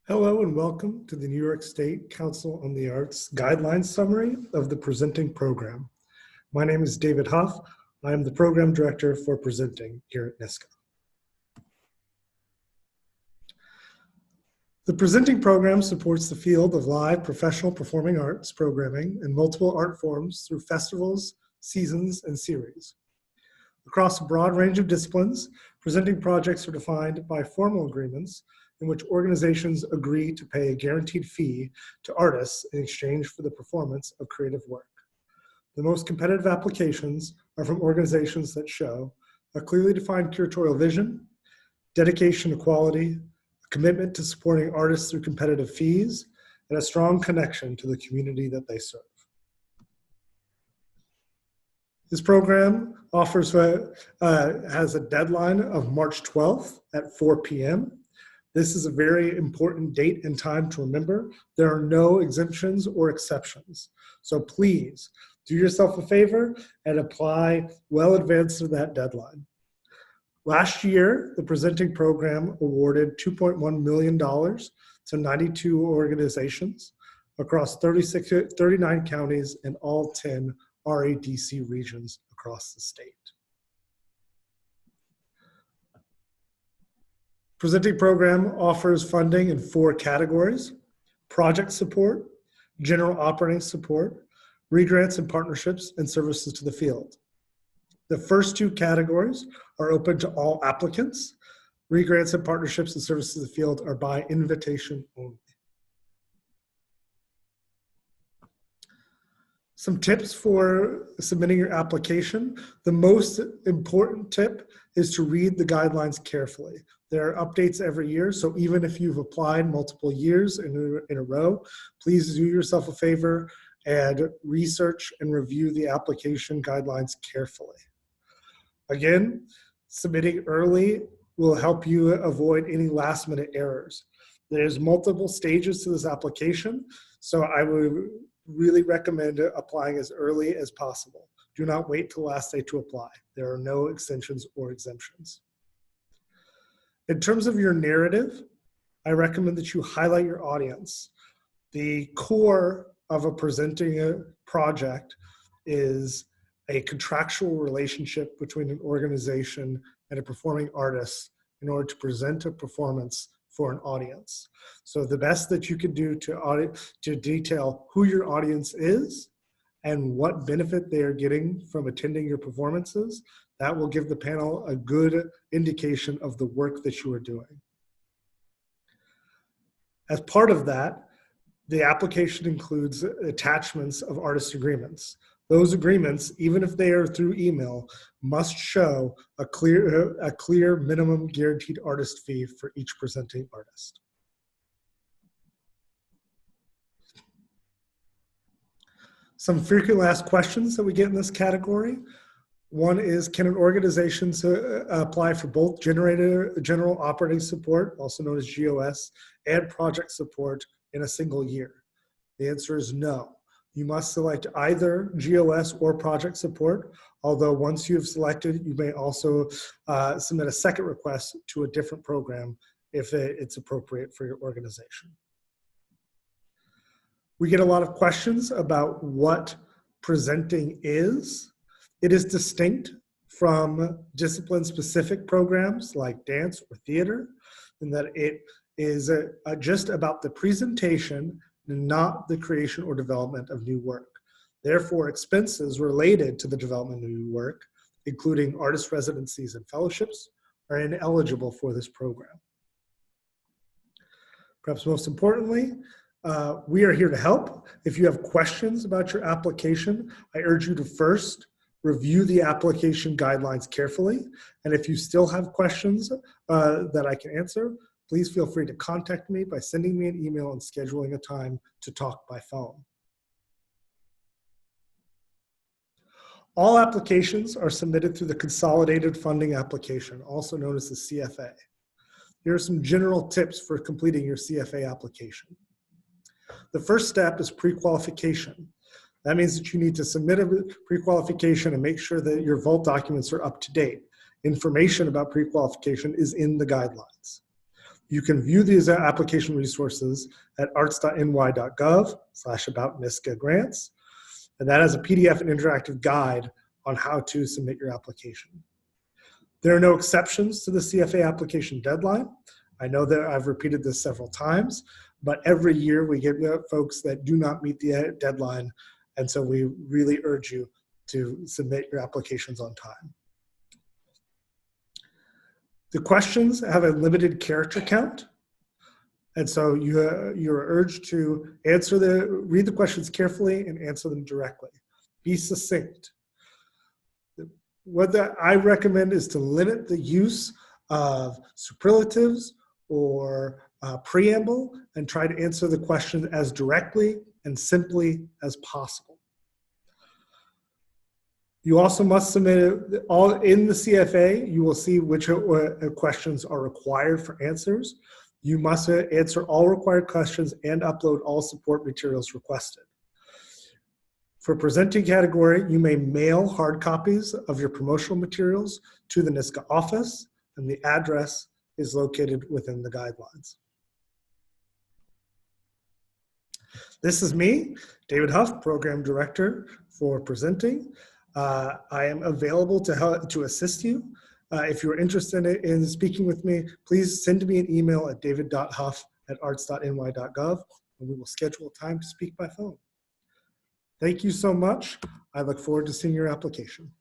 Hello and welcome to the New York State Council on the Arts Guidelines Summary of the Presenting Program. My name is David Huff. I am the Program Director for Presenting here at NYSCA. The Presenting Program supports the field of live professional performing arts programming in multiple art forms through festivals, seasons, and series. Across a broad range of disciplines, presenting projects are defined by formal agreements in which organizations agree to pay a guaranteed fee to artists in exchange for the performance of creative work. The most competitive applications are from organizations that show a clearly defined curatorial vision, dedication to quality, a commitment to supporting artists through competitive fees, and a strong connection to the community that they serve. This program has a deadline of March 12th at 4 p.m. This is a very important date and time to remember. There are no exemptions or exceptions. So please do yourself a favor and apply well advanced to that deadline. Last year, the Presenting Program awarded $2.1 million to 92 organizations across 39 counties and all 10 RADC regions across the state. Presenting Program offers funding in 4 categories: project support, general operating support, regrants and partnerships, and services to the field. The first 2 categories are open to all applicants. Regrants and partnerships and services to the field are by invitation only. Some tips for submitting your application. The most important tip is to read the guidelines carefully. There are updates every year, so even if you've applied multiple years in a row, please do yourself a favor and research and review the application guidelines carefully. Again, submitting early will help you avoid any last-minute errors. There's multiple stages to this application, so I would really recommend applying as early as possible. Do not wait till the last day to apply. There are no extensions or exemptions. In terms of your narrative, I recommend that you highlight your audience. The core of a presenting project is a contractual relationship between an organization and a performing artist in order to present a performance for an audience. So the best that you can do to detail who your audience is and what benefit they are getting from attending your performances, that will give the panel a good indication of the work that you are doing. As part of that, the application includes attachments of artist agreements. Those agreements, even if they are through email, must show a clear minimum guaranteed artist fee for each presenting artist. Some frequently asked questions that we get in this category. One is, can an organization apply for both general operating support, also known as GOS, and project support in a single year? The answer is no. You must select either GOS or project support, although once you've selected, you may also submit a second request to a different program if it's appropriate for your organization. We get a lot of questions about what presenting is. It is distinct from discipline-specific programs like dance or theater, in that it is just about the presentation, not the creation or development of new work. Therefore, expenses related to the development of new work, including artist residencies and fellowships, are ineligible for this program. Perhaps most importantly, we are here to help. If you have questions about your application, I urge you to first review the application guidelines carefully. And if you still have questions that I can answer, please feel free to contact me by sending me an email and scheduling a time to talk by phone. All applications are submitted through the Consolidated Funding Application, also known as the CFA. Here are some general tips for completing your CFA application. The first step is pre-qualification. That means that you need to submit a pre-qualification and make sure that your vault documents are up to date. Information about pre-qualification is in the guidelines. You can view these application resources at arts.ny.gov/about NISCA grants. And that has a PDF and interactive guide on how to submit your application. There are no exceptions to the CFA application deadline. I know that I've repeated this several times, but every year we get folks that do not meet the deadline, and so we really urge you to submit your applications on time. The questions have a limited character count, and so you're urged to read the questions carefully and answer them directly. Be succinct. What I recommend is to limit the use of superlatives or preamble and try to answer the question as directly and simply as possible. You also must submit it all in the CFA. You will see which questions are required for answers. You must answer all required questions and upload all support materials requested. For presenting category, you may mail hard copies of your promotional materials to the NISCA office, and the address is located within the guidelines. This is me, David Huff, Program Director for Presenting. I am available to assist you. If you're interested in speaking with me, please send me an email at david.huff@arts.ny.gov, and we will schedule a time to speak by phone. Thank you so much. I look forward to seeing your application.